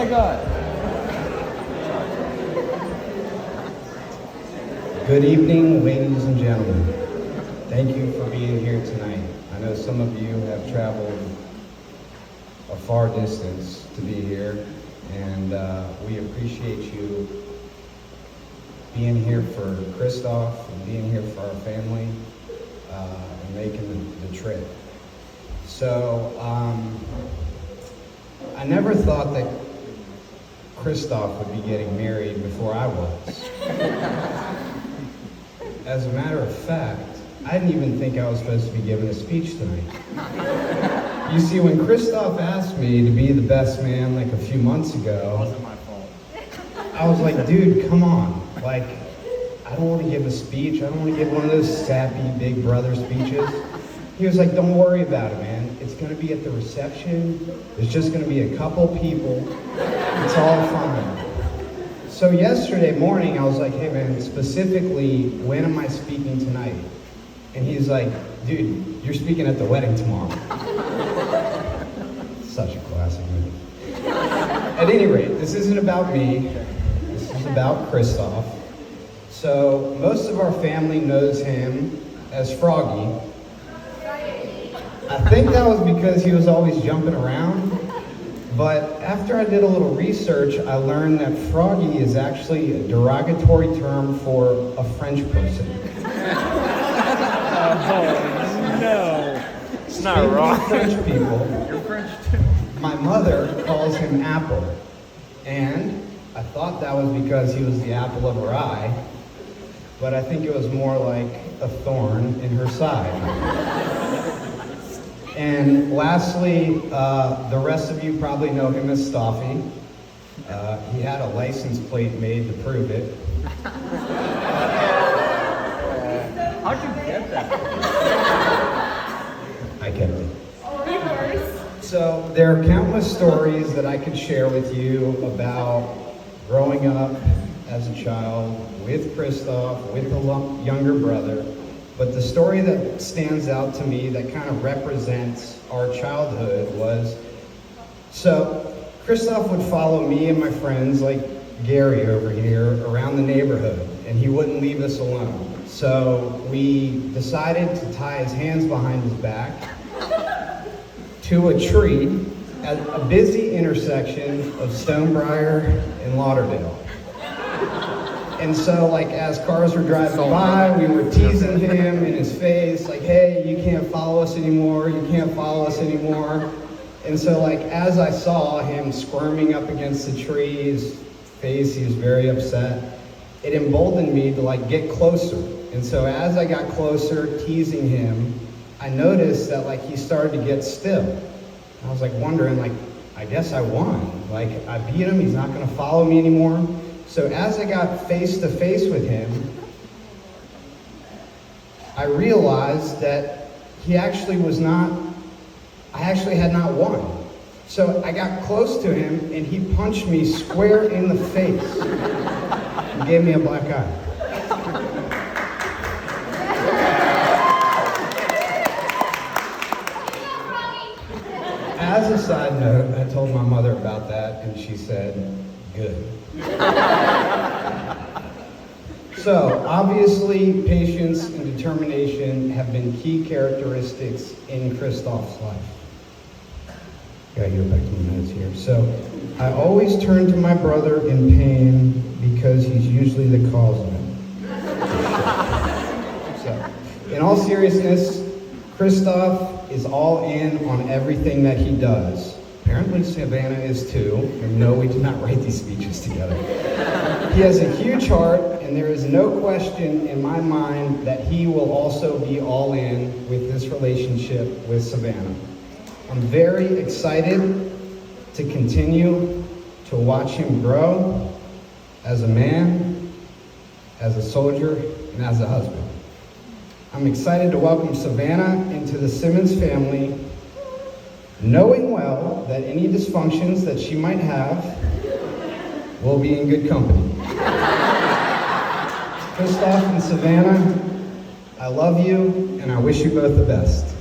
my God. Good evening, ladies and gentlemen. Thank you for being here tonight. I know some of you have traveled a far distance to be here, and we appreciate you being here for Christophe and being here for our family and making the trip. So, I never thought that Christophe would be getting married before I was. As a matter of fact, I didn't even think I was supposed to be giving a speech tonight. You see, when Christophe asked me to be the best man like a few months ago, It wasn't my fault. I was like, dude, come on. Like, I don't want to give a speech. I don't want to give one of those sappy big brother speeches. He was like, don't worry about it, man. It's going to be at the reception. There's just going to be a couple people. It's all fine. So yesterday morning, I was like, hey, man, specifically, when am I speaking tonight? And he's like, dude, you're speaking at the wedding tomorrow. Such a classic move. At any rate, this isn't about me. This is about Christophe. So most of our family knows him as Froggy. I think that was because he was always jumping around. But after I did a little research, I learned that Froggy is actually a derogatory term for a French person. Oh, no. It's not Speaking wrong. of French people, You're French too. my mother calls him Apple. And I thought that was because he was the apple of her eye. But I think it was more like a thorn in her side. And lastly, the rest of you probably know him as Stoffy. He had a license plate made to prove it. How'd you get that? I kept it. So there are countless stories that I could share with you about growing up as a child with Christophe, with a younger brother. But the story that stands out to me that kind of represents our childhood was, so Christophe would follow me and my friends like Gary over here around the neighborhood, and he wouldn't leave us alone. So we decided to tie his hands behind his back to a tree at a busy intersection of Stonebriar and Lauderdale. And so, like, as cars were driving by, we were teasing him in his face, like, hey, you can't follow us anymore, you can't follow us anymore. And so, like, as I saw him squirming up against the tree, his face, he was very upset, it emboldened me to, like, get closer. And so as I got closer, teasing him, I noticed that, like, he started to get still. I was, like, wondering, like, I guess I won. Like, I beat him, he's not gonna follow me anymore. So as I got face to face with him, I realized that he actually was not, I actually had not won. So I got close to him and he punched me square in the face. He gave me a black eye. As a side note, I told my mother about that and she said, good. So, obviously, patience and determination have been key characteristics in Christophe's life. Gotta get back to my notes here. So, I always turn to my brother in pain because he's usually the cause of it. So, in all seriousness, Christophe is all in on everything that he does. Apparently Savannah is too, and no, we did not write these speeches together. He has a huge heart, and there is no question in my mind that he will also be all in with this relationship with Savannah. I'm very excited to continue to watch him grow as a man, as a soldier, and as a husband. I'm excited to welcome Savannah into the Simmons family, knowing well that any dysfunctions that she might have will be in good company. Christophe and Savannah, I love you and I wish you both the best.